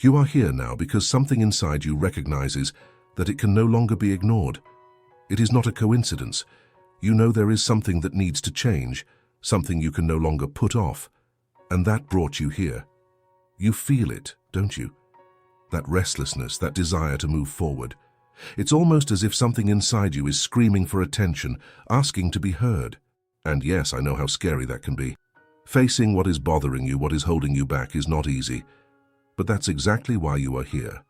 You are here now because something inside you recognizes that it can no longer be ignored. It is not a coincidence. You know there is something that needs to change, something you can no longer put off, and that brought you here. You feel it, don't you? That restlessness, that desire to move forward. It's almost as if something inside you is screaming for attention, asking to be heard. And yes, I know how scary that can be. Facing what is bothering you, what is holding you back, is not easy. But that's exactly why you are here.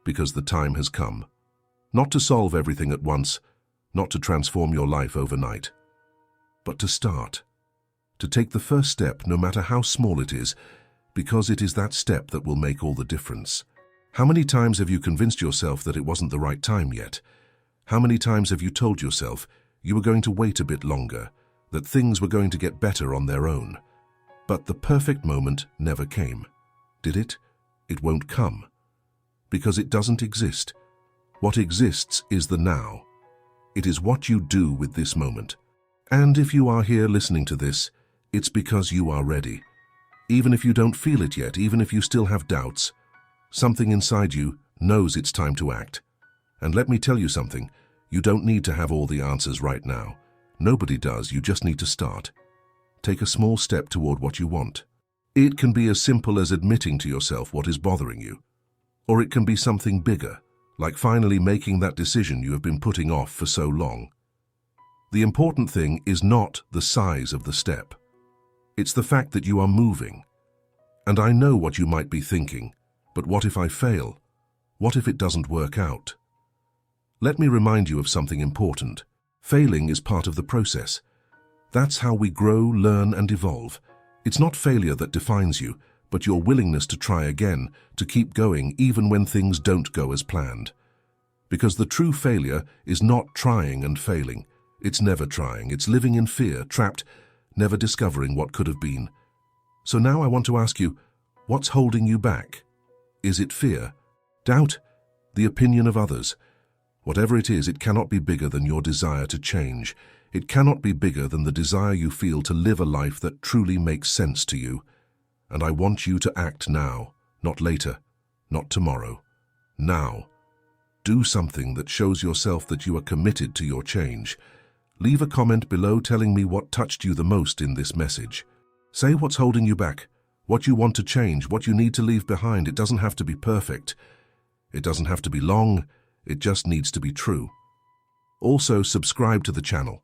Because the time has come. Not to solve everything at once, not to transform your life overnight, but to start. To take the first step, no matter how small it is, because it is that step that will make all the difference. How many times have you convinced yourself that it wasn't the right time yet? How many times have you told yourself you were going to wait a bit longer, that things were going to get better on their own? But the perfect moment never came. Did it? It won't come. Because it doesn't exist. What exists is the now. It is what you do with this moment. And if you are here listening to this, it's because you are ready. Even if you don't feel it yet, even if you still have doubts, something inside you knows it's time to act. And let me tell you something, you don't need to have all the answers right now. Nobody does, you just need to start. Take a small step toward what you want. It can be as simple as admitting to yourself what is bothering you. Or it can be something bigger, like finally making that decision you have been putting off for so long. The important thing is not the size of the step. It's the fact that you are moving. And I know what you might be thinking, but what if I fail? What if it doesn't work out? Let me remind you of something important. Failing is part of the process. That's how we grow, learn, and evolve. It's not failure that defines you, but your willingness to try again, to keep going even when things don't go as planned. Because the true failure is not trying and failing. It's never trying. It's living in fear, trapped, never discovering what could have been. So now I want to ask you, what's holding you back? Is it fear? Doubt? The opinion of others? Whatever it is, it cannot be bigger than your desire to change. It cannot be bigger than the desire you feel to live a life that truly makes sense to you. And I want you to act now, not later, not tomorrow. Now. Do something that shows yourself that you are committed to your change. Leave a comment below telling me what touched you the most in this message. Say what's holding you back, what you want to change, what you need to leave behind. It doesn't have to be perfect. It doesn't have to be long. It just needs to be true. Also, subscribe to the channel.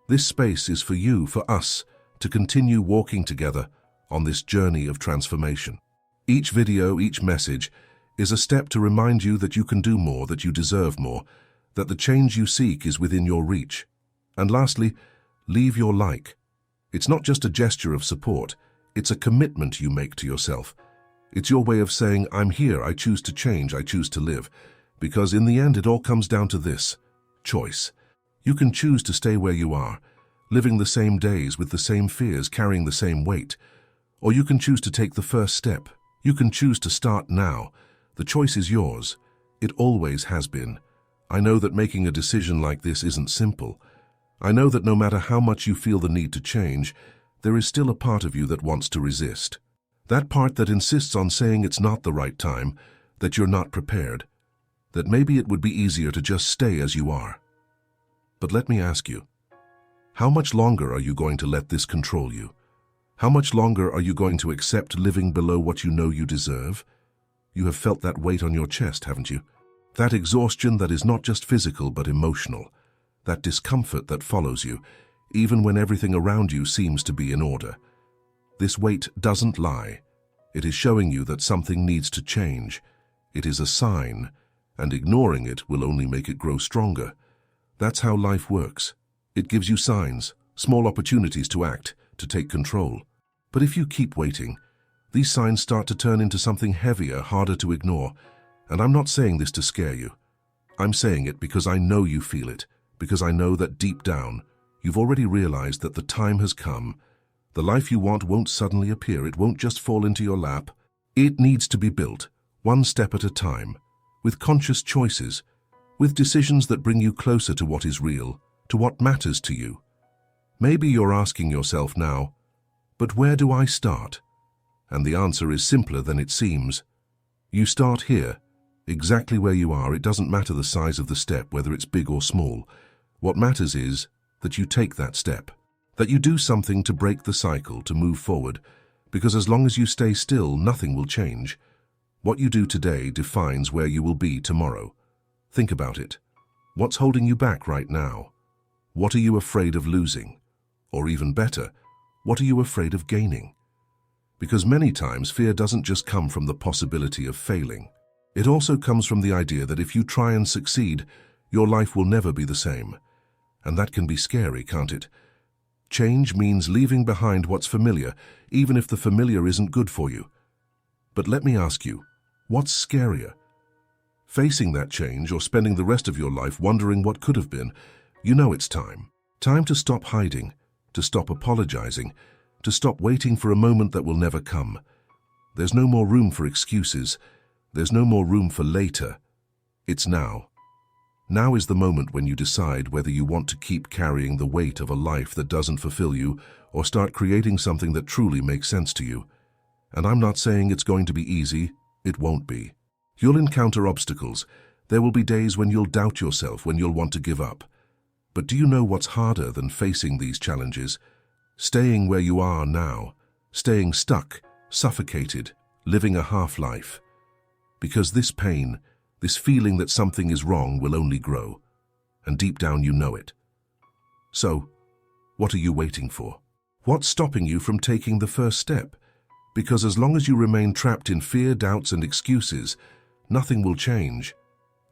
This space is for you, for us, to continue walking together on this journey of transformation. Each video, each message, is a step to remind you that you can do more, that you deserve more, that the change you seek is within your reach. And lastly, leave your like. It's not just a gesture of support, it's a commitment you make to yourself. It's your way of saying, I'm here, I choose to change, I choose to live. Because in the end, it all comes down to this: choice. You can choose to stay where you are, living the same days with the same fears, carrying the same weight. Or you can choose to take the first step. You can choose to start now. The choice is yours. It always has been. I know that making a decision like this isn't simple. I know that no matter how much you feel the need to change, there is still a part of you that wants to resist. That part that insists on saying it's not the right time, that you're not prepared, that maybe it would be easier to just stay as you are. But let me ask you, how much longer are you going to let this control you? How much longer are you going to accept living below what you know you deserve? You have felt that weight on your chest, haven't you? That exhaustion that is not just physical but emotional. That discomfort that follows you, even when everything around you seems to be in order. This weight doesn't lie. It is showing you that something needs to change. It is a sign, and ignoring it will only make it grow stronger. That's how life works. It gives you signs, small opportunities to act, to take control. But if you keep waiting, these signs start to turn into something heavier, harder to ignore. And I'm not saying this to scare you. I'm saying it because I know you feel it, because I know that deep down, you've already realized that the time has come. The life you want won't suddenly appear. It won't just fall into your lap. It needs to be built, one step at a time, with conscious choices, with decisions that bring you closer to what is real, to what matters to you. Maybe you're asking yourself now, but where do I start? And the answer is simpler than it seems. You start here, exactly where you are. It doesn't matter the size of the step, whether it's big or small. What matters is that you take that step, that you do something to break the cycle, to move forward, because as long as you stay still, nothing will change. What you do today defines where you will be tomorrow. Think about it. What's holding you back right now? What are you afraid of losing? Or even better, what are you afraid of gaining? Because many times fear doesn't just come from the possibility of failing. It also comes from the idea that if you try and succeed, your life will never be the same. And that can be scary, can't it? Change means leaving behind what's familiar, even if the familiar isn't good for you. But let me ask you, what's scarier? Facing that change or spending the rest of your life wondering what could have been? You know it's time. Time to stop hiding, to stop apologizing, to stop waiting for a moment that will never come. There's no more room for excuses. There's no more room for later. It's now. Now is the moment when you decide whether you want to keep carrying the weight of a life that doesn't fulfill you or start creating something that truly makes sense to you. And I'm not saying it's going to be easy. It won't be. You'll encounter obstacles. There will be days when you'll doubt yourself, when you'll want to give up. But do you know what's harder than facing these challenges? Staying where you are now, staying stuck, suffocated, living a half-life. Because this pain, this feeling that something is wrong will only grow, and deep down you know it. So, what are you waiting for? What's stopping you from taking the first step? Because as long as you remain trapped in fear, doubts, and excuses, nothing will change.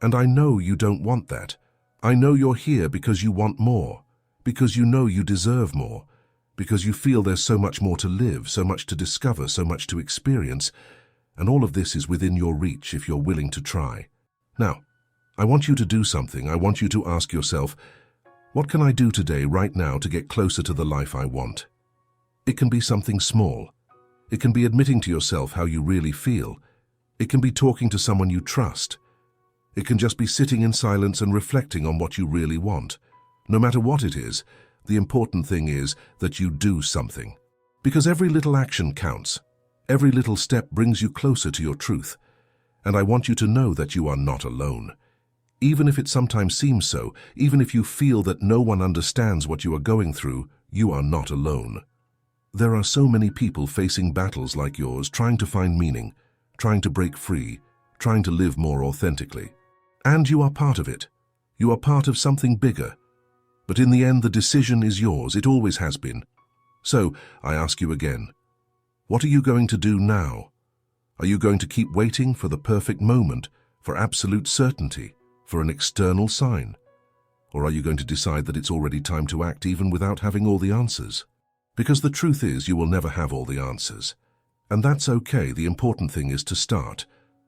And I know you don't want that. I know you're here because you want more, because you know you deserve more, because you feel there's so much more to live, so much to discover, so much to experience, and all of this is within your reach if you're willing to try. Now, I want you to do something. I want you to ask yourself, what can I do today, right now, to get closer to the life I want? It can be something small. It can be admitting to yourself how you really feel. It can be talking to someone you trust. It can just be sitting in silence and reflecting on what you really want. No matter what it is, the important thing is that you do something. Because every little action counts. Every little step brings you closer to your truth. And I want you to know that you are not alone. Even if it sometimes seems so, even if you feel that no one understands what you are going through, you are not alone. There are so many people facing battles like yours, trying to find meaning, trying to break free, trying to live more authentically. And you are part of it. You are part of something bigger. But in the end, the decision is yours. It always has been. So, I ask you again, what are you going to do now? Are you going to keep waiting for the perfect moment, for absolute certainty, for an external sign? Or are you going to decide that it's already time to act even without having all the answers? Because the truth is, you will never have all the answers. And that's okay. The important thing is to start.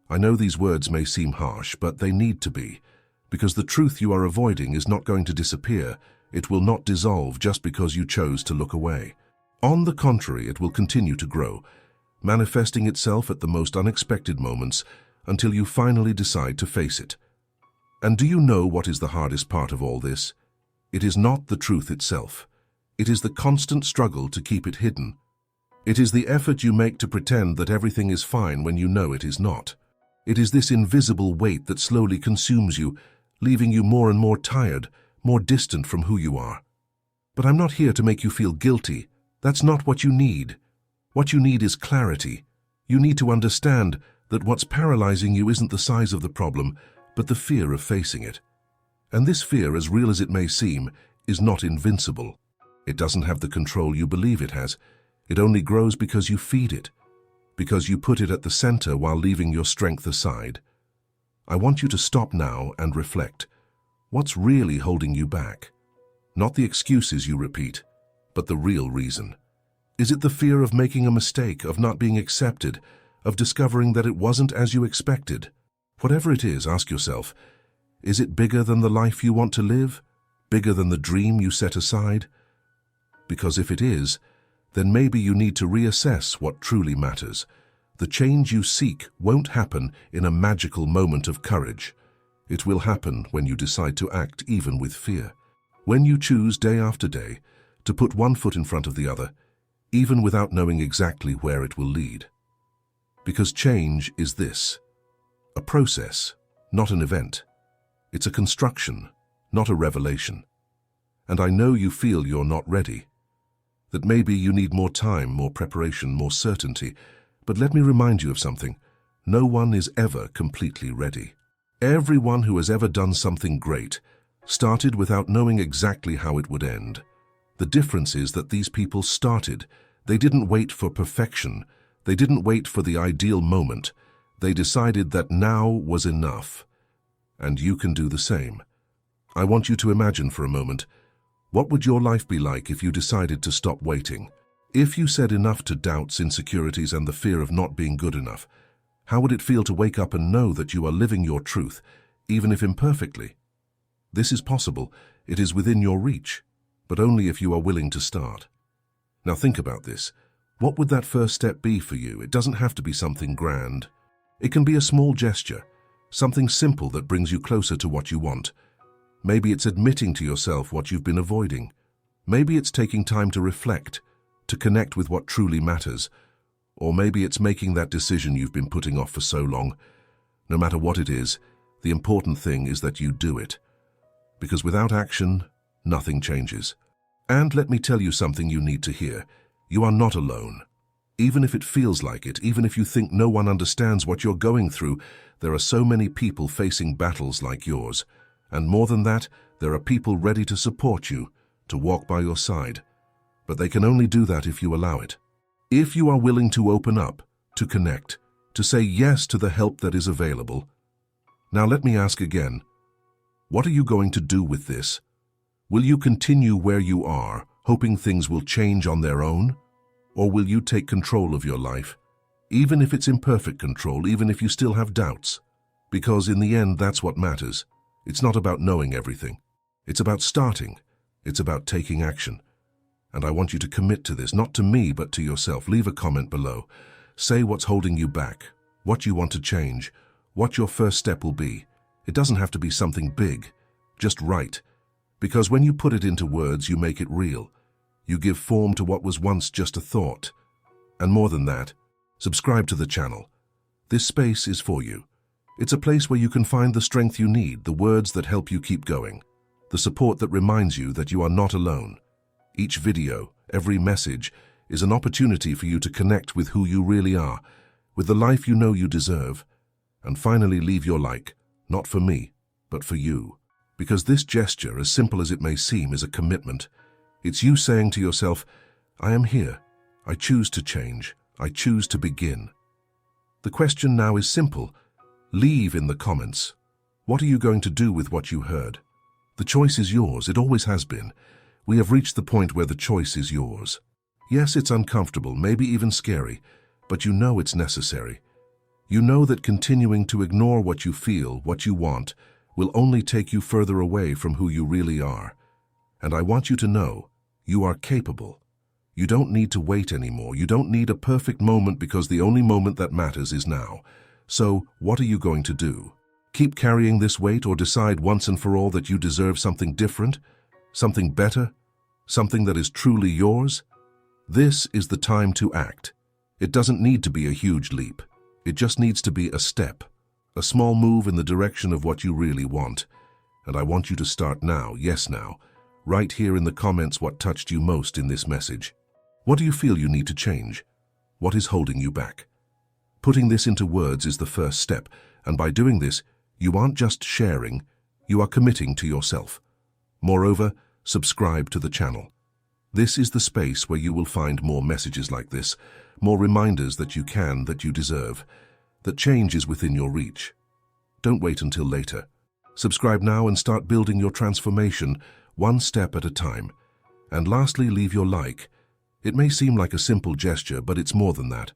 I know these words may seem harsh, but they need to be. Because the truth you are avoiding is not going to disappear. It will not dissolve just because you chose to look away. On the contrary, it will continue to grow, manifesting itself at the most unexpected moments until you finally decide to face it. And do you know what is the hardest part of all this? It is not the truth itself. It is the constant struggle to keep it hidden. It is the effort you make to pretend that everything is fine when you know it is not. It is this invisible weight that slowly consumes you, leaving you more and more tired, more distant from who you are. But I'm not here to make you feel guilty. That's not what you need. What you need is clarity. You need to understand that what's paralyzing you isn't the size of the problem, but the fear of facing it. And this fear, as real as it may seem, is not invincible. It doesn't have the control you believe it has. It only grows because you feed it, because you put it at the center while leaving your strength aside. I want you to stop now and reflect. What's really holding you back? Not the excuses you repeat, but the real reason. Is it the fear of making a mistake, of not being accepted, of discovering that it wasn't as you expected? Whatever it is, ask yourself, is it bigger than the life you want to live? Bigger than the dream you set aside? Because if it is, then maybe you need to reassess what truly matters. The change you seek won't happen in a magical moment of courage. It will happen when you decide to act even with fear. When you choose day after day to put one foot in front of the other, even without knowing exactly where it will lead. Because change is this. A process, not an event. It's a construction, not a revelation. And I know you feel you're not ready, that maybe you need more time, more preparation, more certainty. But let me remind you of something. No one is ever completely ready. Everyone who has ever done something great started without knowing exactly how it would end. The difference is that these people started. They didn't wait for perfection. They didn't wait for the ideal moment. They decided that now was enough. And you can do the same. I want you to imagine for a moment, what would your life be like if you decided to stop waiting? If you said enough to doubts, insecurities, and the fear of not being good enough, how would it feel to wake up and know that you are living your truth, even if imperfectly? This is possible. It is within your reach, but only if you are willing to start. Now think about this. What would that first step be for you? It doesn't have to be something grand. It can be a small gesture, something simple that brings you closer to what you want. Maybe it's admitting to yourself what you've been avoiding. Maybe it's taking time to reflect, to connect with what truly matters. Or maybe it's making that decision you've been putting off for so long. No matter what it is, the important thing is that you do it. Because without action, nothing changes. And let me tell you something you need to hear. You are not alone. Even if it feels like it, even if you think no one understands what you're going through, there are so many people facing battles like yours. And more than that, there are people ready to support you, to walk by your side. But they can only do that if you allow it. If you are willing to open up, to connect, to say yes to the help that is available. Now let me ask again, what are you going to do with this? Will you continue where you are, hoping things will change on their own? Or will you take control of your life, even if it's imperfect control, even if you still have doubts? Because in the end, that's what matters. It's not about knowing everything. It's about starting. It's about taking action. And I want you to commit to this, not to me, but to yourself. Leave a comment below. Say what's holding you back, what you want to change, what your first step will be. It doesn't have to be something big, just right. Because when you put it into words, you make it real. You give form to what was once just a thought. And more than that, subscribe to the channel. This space is for you. It's a place where you can find the strength you need, the words that help you keep going, the support that reminds you that you are not alone. Each video, every message, is an opportunity for you to connect with who you really are, with the life you know you deserve. And finally, leave your like, not for me, but for you. Because this gesture, as simple as it may seem, is a commitment. It's you saying to yourself, I am here. I choose to change. I choose to begin. The question now is simple. Leave in the comments. What are you going to do with what you heard? The choice is yours. It always has been. We have reached the point where the choice is yours. Yes, it's uncomfortable, maybe even scary, but you know it's necessary. You know that continuing to ignore what you feel, what you want, will only take you further away from who you really are. And I want you to know, you are capable. You don't need to wait anymore. You don't need a perfect moment because the only moment that matters is now. So, what are you going to do? Keep carrying this weight or decide once and for all that you deserve something different? Something better? Something that is truly yours? This is the time to act. It doesn't need to be a huge leap. It just needs to be a step, a small move in the direction of what you really want. And I want you to start now, yes now. Write here in the comments what touched you most in this message. What do you feel you need to change? What is holding you back? Putting this into words is the first step, and by doing this, you aren't just sharing, you are committing to yourself. Moreover, subscribe to the channel. This is the space where you will find more messages like this, more reminders that you can, that you deserve, that change is within your reach. Don't wait until later. Subscribe now and start building your transformation, one step at a time. And lastly, leave your like. It may seem like a simple gesture, but it's more than that.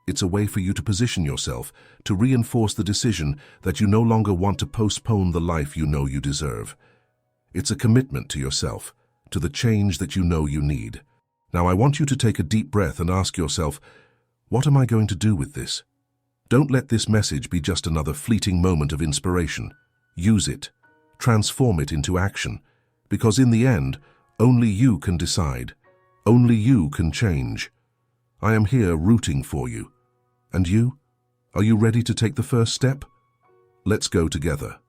It's a way for you to position yourself, to reinforce the decision that you no longer want to postpone the life you know you deserve. It's a commitment to yourself, to the change that you know you need. Now I want you to take a deep breath and ask yourself, what am I going to do with this? Don't let this message be just another fleeting moment of inspiration. Use it. Transform it into action. Because in the end, only you can decide. Only you can change. I am here rooting for you. And you? Are you ready to take the first step? Let's go together.